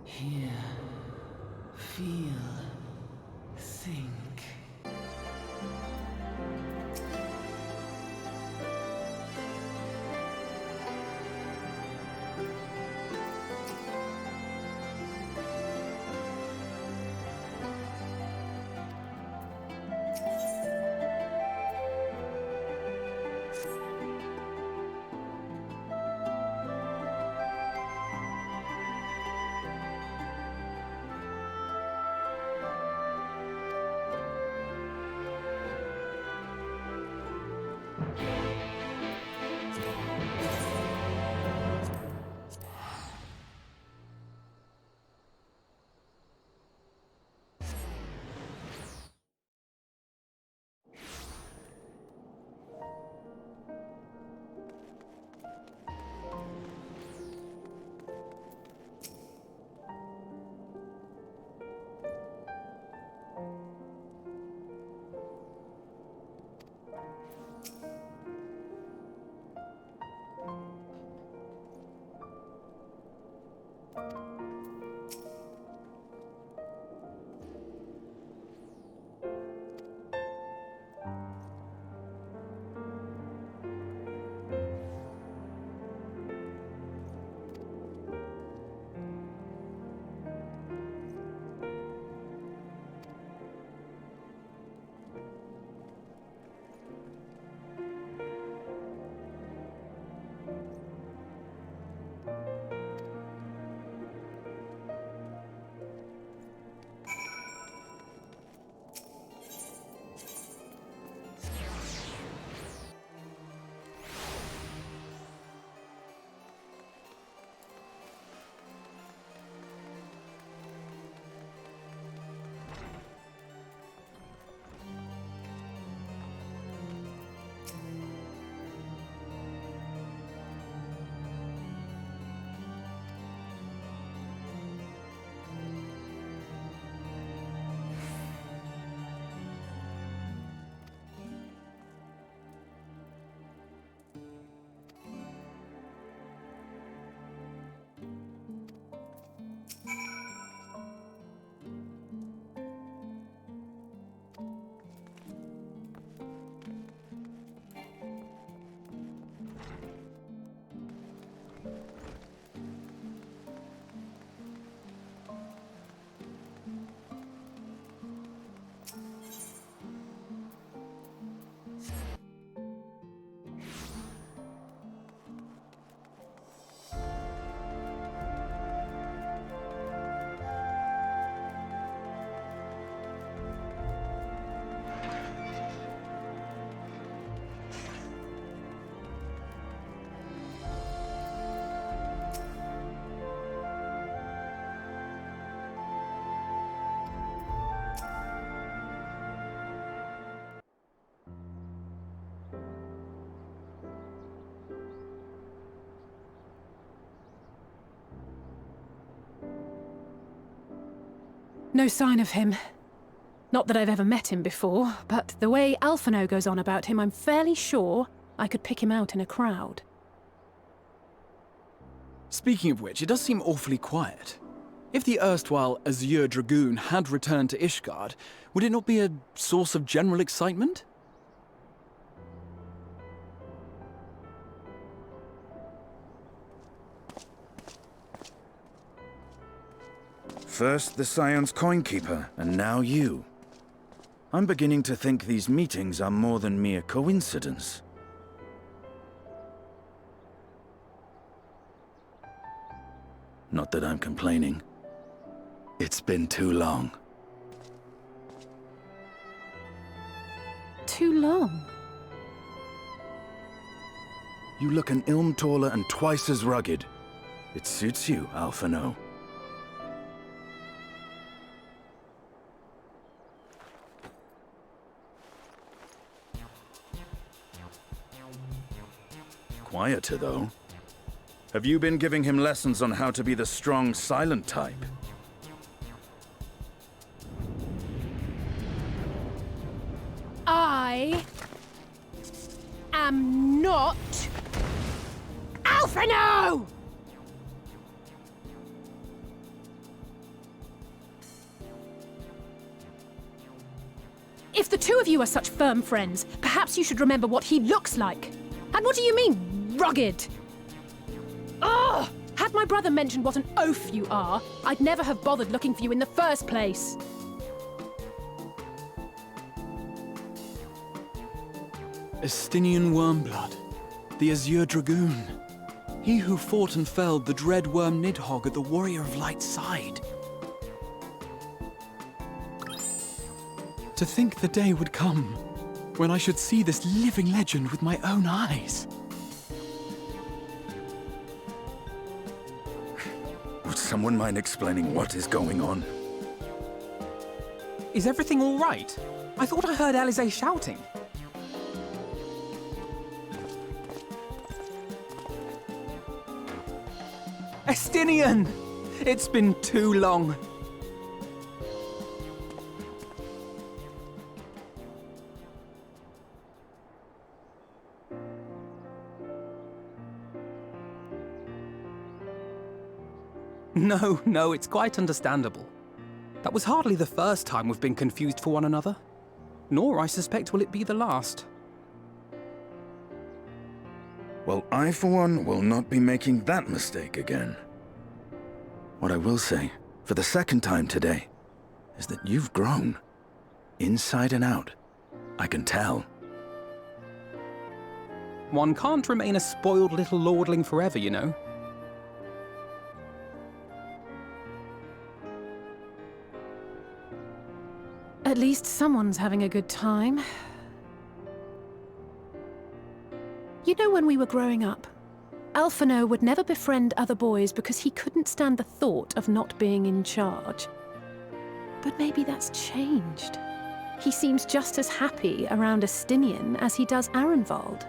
Hear, feel, think. No sign of him. Not that I've ever met him before, but the way Alphinaud goes on about him, I'm fairly sure I could pick him out in a crowd. Speaking of which, it does seem awfully quiet. If the erstwhile Azure Dragoon had returned to Ishgard, would it not be a source of general excitement? First the Scion's Coinkeeper, and now you. I'm beginning to think these meetings are more than mere coincidence. Not that I'm complaining. It's been too long. Too long? You look an ilm taller and twice as rugged. It suits you, Alphinaud. Quieter, though. Have you been giving him lessons on how to be the strong, silent type? I am not Alphinaud! If the two of you are such firm friends, perhaps you should remember what he looks like. And what do you mean, rugged? Ugh! Had my brother mentioned what an oaf you are, I'd never have bothered looking for you in the first place. Estinien Wormblood, the Azure Dragoon. He who fought and felled the dread worm Nidhogg at the Warrior of Light's side. To think the day would come when I should see this living legend with my own eyes. Would someone mind explaining what is going on? Is everything all right? I thought I heard Alize shouting. Estinien! It's been too long. No, it's quite understandable. That was hardly the first time we've been confused for one another. Nor, I suspect, will it be the last. Well, I, for one, will not be making that mistake again. What I will say, for the second time today, is that you've grown. Inside and out. I can tell. One can't remain a spoiled little lordling forever, you know. At least someone's having a good time. You know, when we were growing up, Alphinaud would never befriend other boys because he couldn't stand the thought of not being in charge. But maybe that's changed. He seems just as happy around Estinien as he does Arenvald.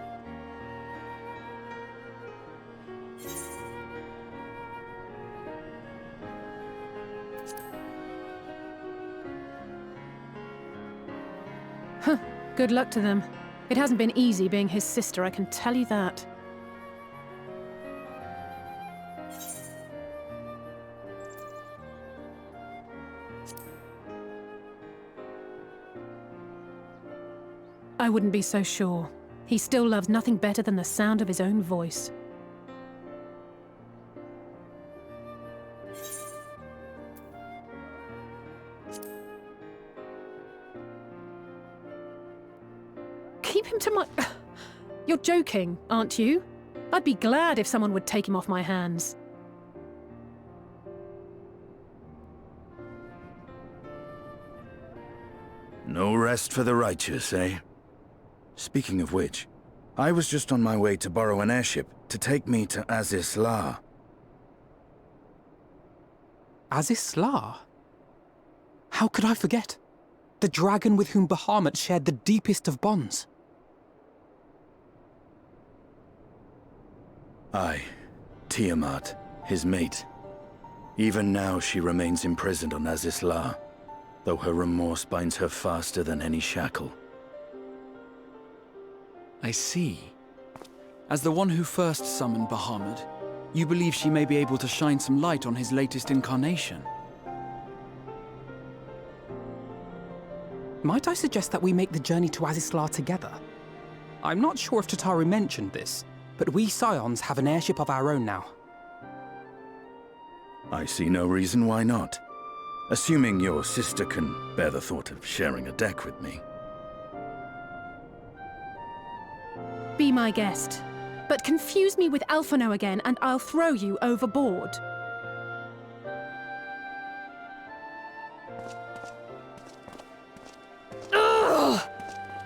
Huh, good luck to them. It hasn't been easy being his sister, I can tell you that. I wouldn't be so sure. He still loves nothing better than the sound of his own voice. Keep him to my... You're joking, aren't you? I'd be glad if someone would take him off my hands. No rest for the righteous, eh? Speaking of which, I was just on my way to borrow an airship to take me to Azisla. Azisla? How could I forget? The dragon with whom Bahamut shared the deepest of bonds. Aye, Tiamat, his mate. Even now she remains imprisoned on Azisla, though her remorse binds her faster than any shackle. I see. As the one who first summoned Bahamut, you believe she may be able to shine some light on his latest incarnation. Might I suggest that we make the journey to Azisla together? I'm not sure if Tataru mentioned this, but we Scions have an airship of our own now. I see no reason why not. Assuming your sister can bear the thought of sharing a deck with me. Be my guest. But confuse me with Alphinaud again and I'll throw you overboard. Ugh!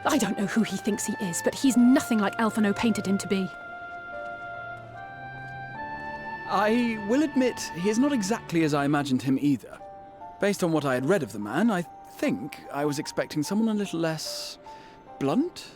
I don't know who he thinks he is, but he's nothing like Alphinaud painted him to be. I will admit, he is not exactly as I imagined him either. Based on what I had read of the man, I think I was expecting someone a little less... blunt,